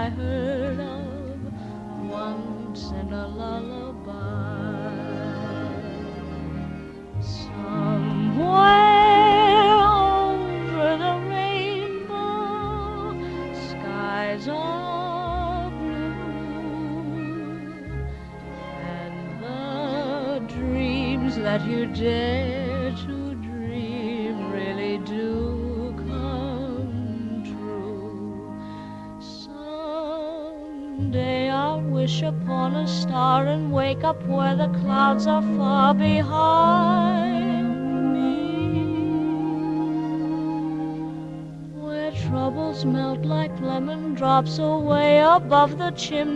I heard of once in a lullaby. Somewhere over the rainbow, skies are blue, and the dreams that you dare to dream really do come true. Someday I'll wish upon a star and wake up where the clouds are far behind me, where troubles melt like lemon drops away above the chimney.